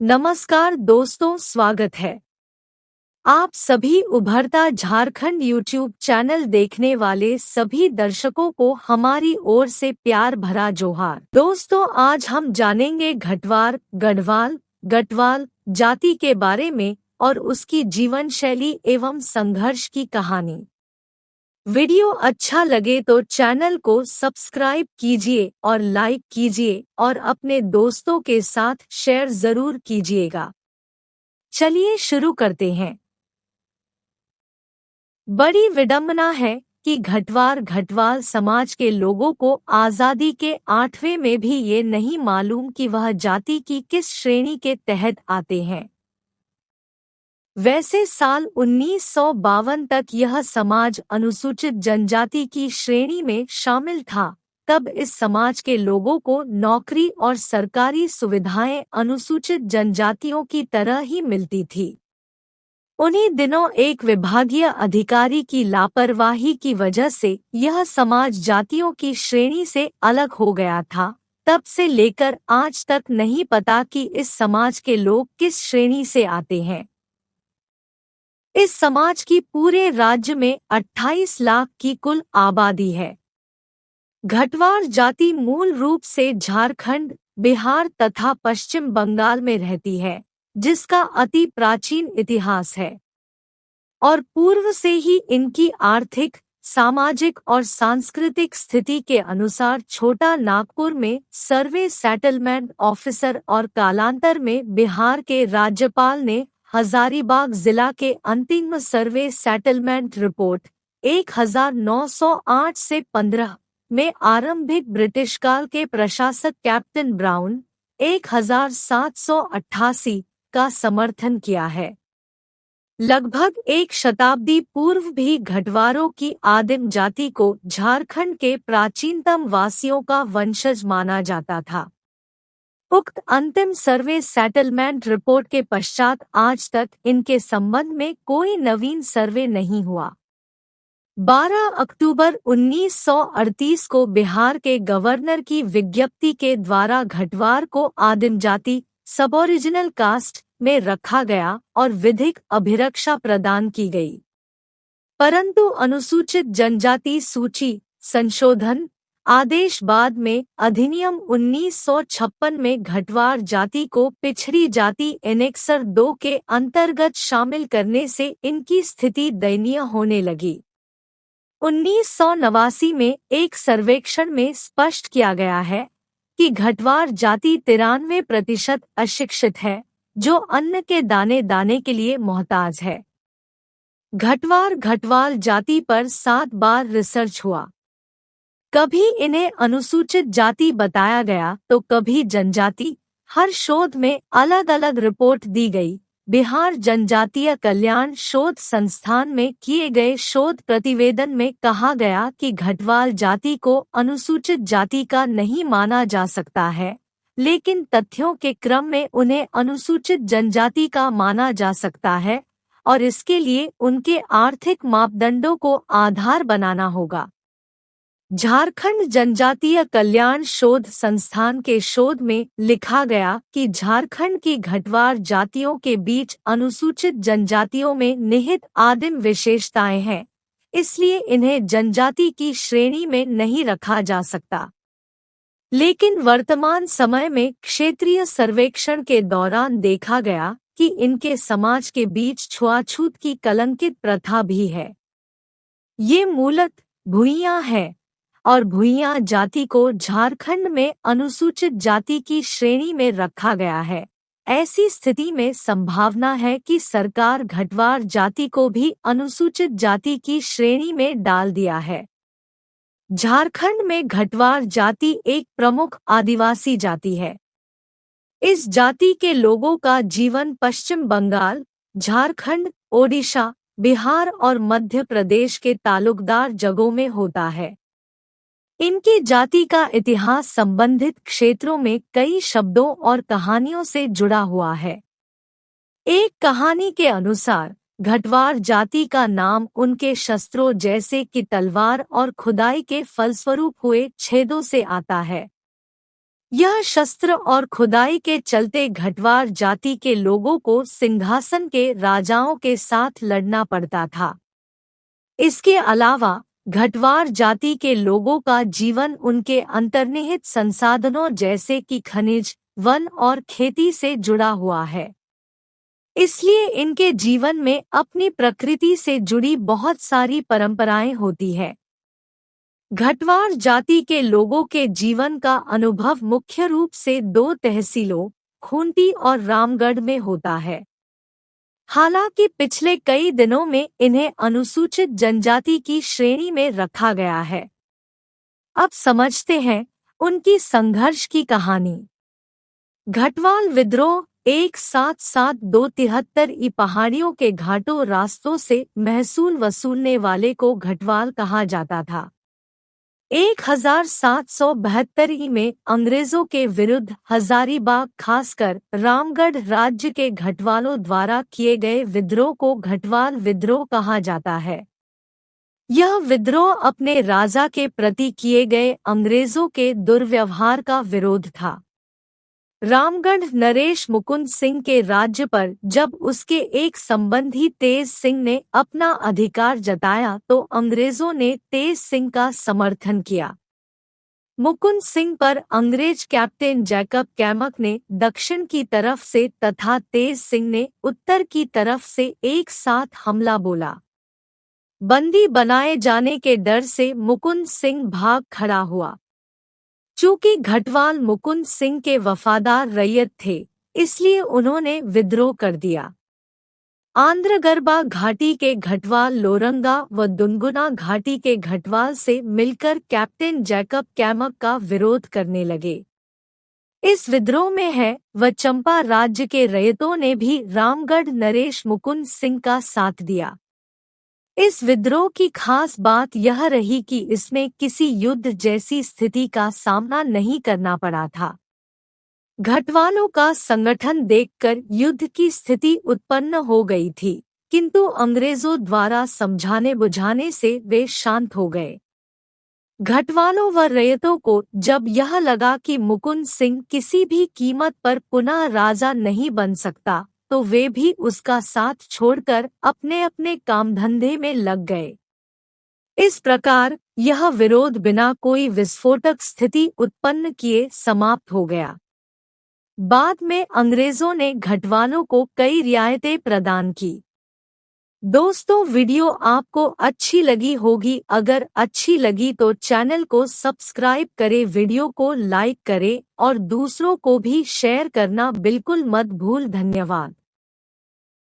नमस्कार दोस्तों, स्वागत है आप सभी उभरता झारखंड यूट्यूब चैनल देखने वाले सभी दर्शकों को हमारी ओर से प्यार भरा जोहार। दोस्तों, आज हम जानेंगे घटवार गढ़वाल गढ़वाल जाति के बारे में और उसकी जीवन शैली एवं संघर्ष की कहानी। वीडियो अच्छा लगे तो चैनल को सब्सक्राइब कीजिए और लाइक कीजिए और अपने दोस्तों के साथ शेयर जरूर कीजिएगा। चलिए शुरू करते हैं। बड़ी विडंबना है कि घटवाल समाज के लोगों को आज़ादी के 8वें में भी ये नहीं मालूम कि वह जाति की किस श्रेणी के तहत आते हैं। वैसे साल 1952 तक यह समाज अनुसूचित जनजाति की श्रेणी में शामिल था। तब इस समाज के लोगों को नौकरी और सरकारी सुविधाएं अनुसूचित जनजातियों की तरह ही मिलती थी। उन्हीं दिनों एक विभागीय अधिकारी की लापरवाही की वजह से यह समाज जातियों की श्रेणी से अलग हो गया था। तब से लेकर आज तक नहीं पता कि इस समाज के लोग किस श्रेणी से आते हैं। इस समाज की पूरे राज्य में 28 लाख की कुल आबादी है। घटवार जाति मूल रूप से झारखंड, बिहार तथा पश्चिम बंगाल में रहती है, जिसका अति प्राचीन इतिहास है और पूर्व से ही इनकी आर्थिक, सामाजिक और सांस्कृतिक स्थिति के अनुसार छोटा नागपुर में सर्वे सेटलमेंट ऑफिसर और कालांतर में बिहार के राज्यपाल ने हजारीबाग जिला के अंतिम सर्वे सेटलमेंट रिपोर्ट 1908 से 15 में आरंभिक ब्रिटिश काल के प्रशासक कैप्टन ब्राउन 1788 का समर्थन किया है। लगभग एक शताब्दी पूर्व भी घटवारों की आदिम जाति को झारखंड के प्राचीनतम वासियों का वंशज माना जाता था। उक्त अंतिम सर्वे सेटलमेंट रिपोर्ट के पश्चात आज तक इनके संबंध में कोई नवीन सर्वे नहीं हुआ। 12 अक्टूबर 1938 को बिहार के गवर्नर की विज्ञप्ति के द्वारा घटवार को आदिम जाति सबओरिजिनल कास्ट में रखा गया और विधिक अभिरक्षा प्रदान की गई। परंतु अनुसूचित जनजाति सूची संशोधन आदेश बाद में अधिनियम 1956 में घटवार जाति को पिछड़ी जाति एनेक्सर 2 के अंतर्गत शामिल करने से इनकी स्थिति दयनीय होने लगी। 1989 में एक सर्वेक्षण में स्पष्ट किया गया है कि घटवार जाति 93% अशिक्षित है, जो अन्न के दाने दाने के लिए मोहताज है। घटवाल जाति पर 7 बार रिसर्च हुआ। कभी इन्हें अनुसूचित जाति बताया गया तो कभी जनजाति। हर शोध में अलग अलग रिपोर्ट दी गई। बिहार जनजातीय कल्याण शोध संस्थान में किए गए शोध प्रतिवेदन में कहा गया कि घटवाल जाति को अनुसूचित जाति का नहीं माना जा सकता है, लेकिन तथ्यों के क्रम में उन्हें अनुसूचित जनजाति का माना जा सकता है और इसके लिए उनके आर्थिक मापदंडों को आधार बनाना होगा। झारखंड जनजातीय कल्याण शोध संस्थान के शोध में लिखा गया कि झारखंड की घटवार जातियों के बीच अनुसूचित जनजातियों में निहित आदिम विशेषताएं हैं, इसलिए इन्हें जनजाति की श्रेणी में नहीं रखा जा सकता। लेकिन वर्तमान समय में क्षेत्रीय सर्वेक्षण के दौरान देखा गया कि इनके समाज के बीच छुआछूत की कलंकित प्रथा भी है। ये मूलतः भुइयां है और भुइयां जाति को झारखंड में अनुसूचित जाति की श्रेणी में रखा गया है। ऐसी स्थिति में संभावना है कि सरकार घटवार जाति को भी अनुसूचित जाति की श्रेणी में डाल दिया है। झारखंड में घटवार जाति एक प्रमुख आदिवासी जाति है। इस जाति के लोगों का जीवन पश्चिम बंगाल, झारखंड, ओडिशा, बिहार और मध्य प्रदेश के तालुकदार जगहों में होता है। इनकी जाति का इतिहास संबंधित क्षेत्रों में कई शब्दों और कहानियों से जुड़ा हुआ है। एक कहानी के अनुसार घटवार जाति का नाम उनके शस्त्रों जैसे कि तलवार और खुदाई के फलस्वरूप हुए छेदों से आता है। यह शस्त्र और खुदाई के चलते घटवार जाति के लोगों को सिंहासन के राजाओं के साथ लड़ना पड़ता था। इसके अलावा घटवार जाति के लोगों का जीवन उनके अंतर्निहित संसाधनों जैसे कि खनिज, वन और खेती से जुड़ा हुआ है। इसलिए इनके जीवन में अपनी प्रकृति से जुड़ी बहुत सारी परंपराएं होती है। घटवार जाति के लोगों के जीवन का अनुभव मुख्य रूप से 2 तहसीलों, खूंटी और रामगढ़ में होता है। हालांकि पिछले कई दिनों में इन्हें अनुसूचित जनजाति की श्रेणी में रखा गया है। अब समझते हैं उनकी संघर्ष की कहानी। घटवाल विद्रोह 1772-73 ई पहाड़ियों के घाटों रास्तों से महसूल वसूलने वाले को घटवाल कहा जाता था। 1772 में अंग्रेजों के विरुद्ध हजारीबाग खासकर रामगढ़ राज्य के घटवालों द्वारा किए गए विद्रोह को घटवाल विद्रोह कहा जाता है। यह विद्रोह अपने राजा के प्रति किए गए अंग्रेजों के दुर्व्यवहार का विरोध था। रामगढ़ नरेश मुकुंद सिंह के राज्य पर जब उसके एक संबंधी तेज सिंह ने अपना अधिकार जताया तो अंग्रेजों ने तेज सिंह का समर्थन किया। मुकुंद सिंह पर अंग्रेज कैप्टन जैकब कैमक ने दक्षिण की तरफ से तथा तेज सिंह ने उत्तर की तरफ से एक साथ हमला बोला। बंदी बनाए जाने के डर से मुकुंद सिंह भाग खड़ा हुआ। चूंकि घटवाल मुकुंद सिंह के वफादार रैयत थे, इसलिए उन्होंने विद्रोह कर दिया। आंध्रगर्भा घाटी के घटवाल लोरंगा व दुनगुना घाटी के घटवाल से मिलकर कैप्टन जैकब कैमक का विरोध करने लगे। इस विद्रोह में है व चंपा राज्य के रैयतों ने भी रामगढ़ नरेश मुकुंद सिंह का साथ दिया। इस विद्रोह की खास बात यह रही कि इसमें किसी युद्ध जैसी स्थिति का सामना नहीं करना पड़ा था। घटवालों का संगठन देखकर युद्ध की स्थिति उत्पन्न हो गई थी, किंतु अंग्रेजों द्वारा समझाने बुझाने से वे शांत हो गए। घटवालों व रैयतों को जब यह लगा कि मुकुंद सिंह किसी भी कीमत पर पुनः राजा नहीं बन सकता, तो वे भी उसका साथ छोड़कर अपने अपने काम धंधे में लग गए। इस प्रकार यह विरोध बिना कोई विस्फोटक स्थिति उत्पन्न किए समाप्त हो गया। बाद में अंग्रेजों ने घटवालों को कई रियायतें प्रदान की। दोस्तों, वीडियो आपको अच्छी लगी होगी। अगर अच्छी लगी तो चैनल को सब्सक्राइब करें, वीडियो को लाइक करें और दूसरों को भी शेयर करना बिल्कुल मत भूल। धन्यवाद।